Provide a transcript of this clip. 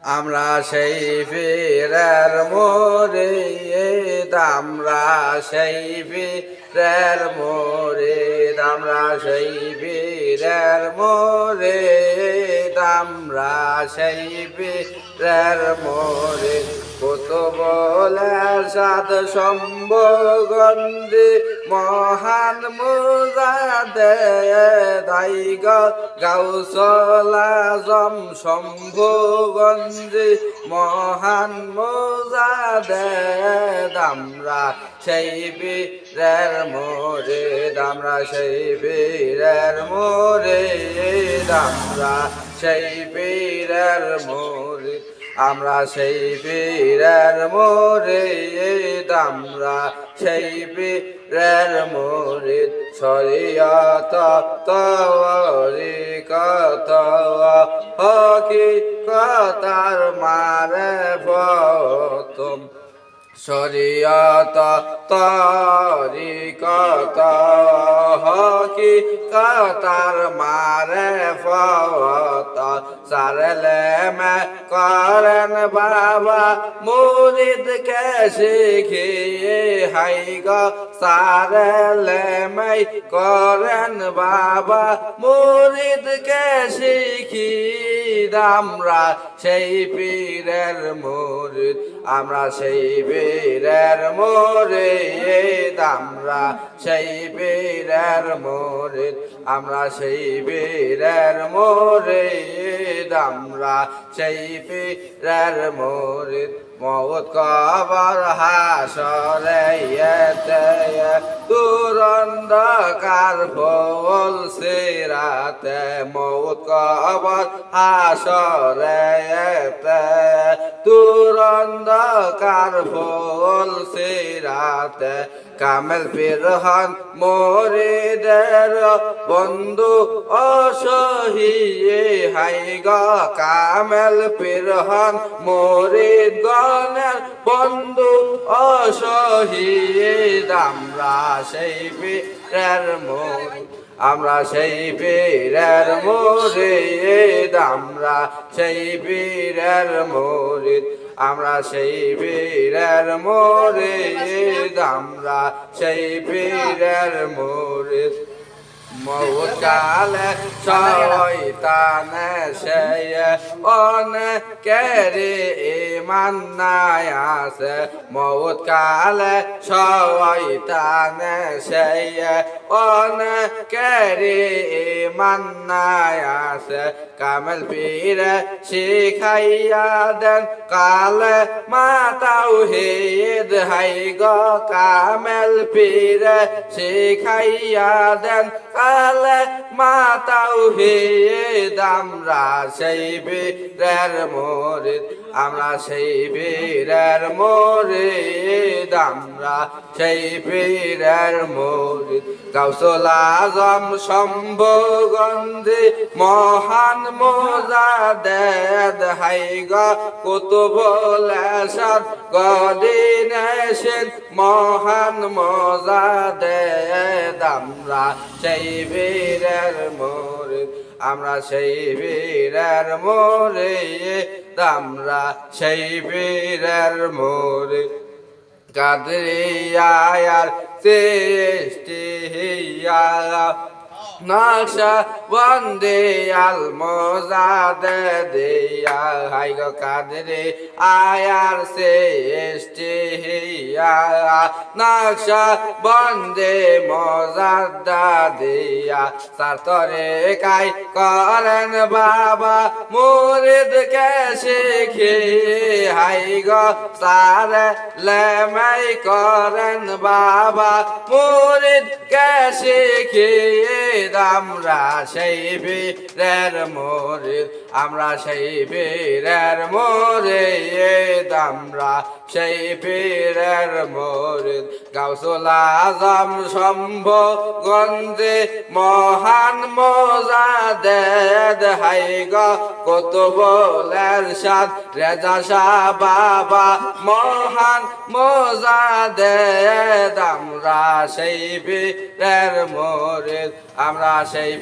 আমরা সেই পীরের মুরিদ, আমরা সেই পীরের মুরিদ, আমরা সেই পীরের মুরিদ, আমরা সেই পীরের মুরিদ। কুতুবুল ইরশাদ শম্ভুগঞ্জি মহান মুজাদ্দেদ গাউসুল আজম শম্ভুগঞ্জি মহান মুজাদ্দেদ। আমরা সেই পীরের মুরিদ, আমরা সেই পীরের মুরিদ, আমরা সেই পীরের মুরিদ, আমরা সেই পীরের মুরিদ, আমরা সেই পীরের মুরিদ। শরীয়ত তরিকত হকিকতার মারিফত, শরীয়ত তরিকত হকিকতার মারিফত। সারলেমে করেন বাবা মুরিদকে শিখিয়ে, হাই গো সারলেমে করেন বাবা মুরিদকে শিখিয়ে। আমরা সেই পীরের মুরিদ, আমরা সেই পীরের মুরিদ, আমরা সেই পীরের মুরিদ, আমরা সেই পীরের মুরিদ, আমরা সেই পীরের মুরিদ। মউত কবর হাসরে দূর অন্ধকার ফুল সিরাতে, মউত কবর হাসরে দূর অন্ধকার ফুল সিরাতে। কামেল পীর হন মুরিদের বন্ধু অসহিয়ে, হাই গো কামেল পীর হন মুরিদ গণের বন্ধু অসহিয়ে। আমরা সেই পীরের মুরিদ, আমরা সেই পীরের মুরিদ, আমরা সেই পীরের মুরিদ, আমরা সেই পীরের মুরিদ, আমরা সেই পীরের মুরিদ। মউত কালে শয়তানে সেই অনেকের ঈমান নাই আছে, মউত কালে শয়তানে সেই অনেকের ঈমান নাই আছে। কামেল পীরে শিখাইয়া দেন কালে মা তাওহীদ, হাই গো কামেল পীরে শিখাইয়া দেন কালে মা তাওহীদ। আমরা সেই পীরের মুরিদ, আমরা সেই পীরের মুরিদ, আমরা সেই পীরের মুরিদ। গাউসুল আজম শম্ভুগঞ্জি মহান মুজাদ্দেদ, হাই গো কুতুবুল ইরশাদ গদিনেশিন মহান মুজাদ্দেদ। আমরা সেই পীরের মুরিদ, আমরা সেই পীরের মুরিদ, আমরা সেই পীরের মুরিদ। কাদরিয়ার সৃষ্টিয়া নকশা বন্দে আল মুজাদ্দেদিয়া, হাই গো কাদরে আয়ার সৃষ্টিয়া নকশা বন্দে মুজাদ্দেদিয়া। সারতরে কাই করেন বাবা মুরিদকে শিখিয়ে, হাই গো সারলেমে করেন বাবা মুরিদকে শিখিয়ে। আমরা সেই পীরের মুরিদ, আমরা সেই পীরের মুরিদ, আমরা সেই পীরের মুরিদ। গাউসুল আজম শম্ভুগঞ্জি মহান মুজাদ্দেদ, হাই গো কুতুবুল ইরশাদ রেজা শাহ বাবা মহান মুজাদ্দেদ। আমরা সেই পীরের মুরিদ, আমরা সেই